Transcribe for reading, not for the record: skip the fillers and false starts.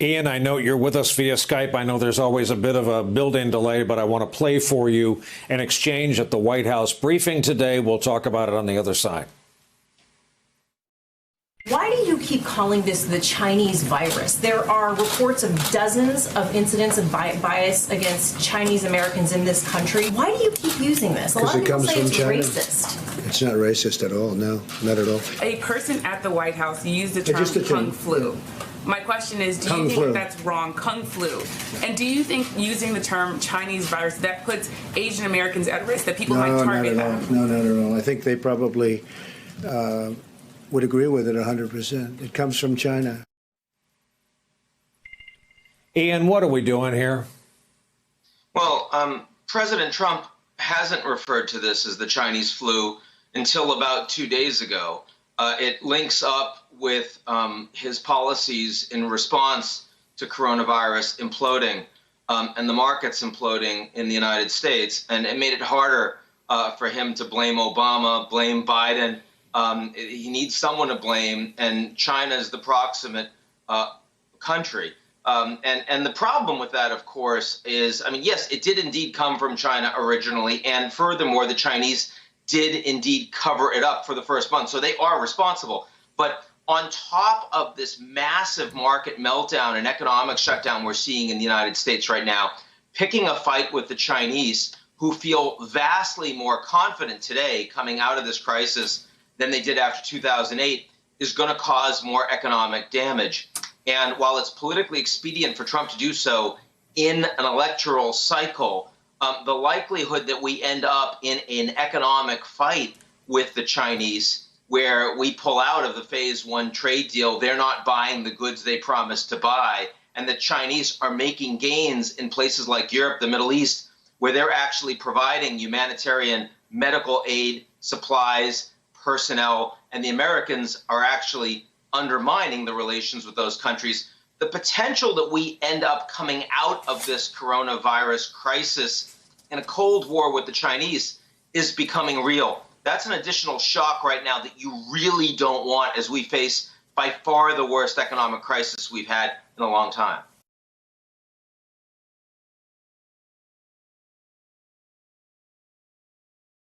Ian, I know you're with us via Skype. I know there's always a bit of a built-in delay, but I want to play for you an exchange at the White House briefing today. We'll talk about it on the other side. Why do you keep calling this the Chinese virus? There are reports of dozens of incidents of bias against Chinese Americans in this country. Why do you keep using this? A lot of people say it's racist. It's not racist at all. No, not at all. A person at the White House used the term Kung flu. My question is, do you think that's wrong, Kung flu? And do you think using the term Chinese virus, that puts Asian Americans at risk, that people might target them? No, not at all. I think they probably would agree with it 100%. It comes from China. Ian, what are we doing here? Well, President Trump hasn't referred to this as the Chinese flu until about 2 days ago. It links up with his policies in response to coronavirus imploding and the markets imploding in the United States. And it made it harder for him to blame Obama, blame Biden. He needs someone to blame, and China is the proximate country. And the problem with that, of course, is, I mean, yes, it did indeed come from China originally. And furthermore, the Chinese did indeed cover it up for the first month. So they are responsible. But on top of this massive market meltdown and economic shutdown we're seeing in the United States right now, picking a fight with the Chinese, who feel vastly more confident today coming out of this crisis than they did after 2008, is going to cause more economic damage. And while it's politically expedient for Trump to do so in an electoral cycle, the likelihood that we end up in an economic fight with the Chinese, where we pull out of the phase one trade deal, they're not buying the goods they promised to buy, and the Chinese are making gains in places like Europe, the Middle East, where they're actually providing humanitarian medical aid, supplies, personnel, and the Americans are actually undermining the relations with those countries. The potential that we end up coming out of this coronavirus crisis in a Cold War with the Chinese is becoming real. That's an additional shock right now that you really don't want as we face by far the worst economic crisis we've had in a long time.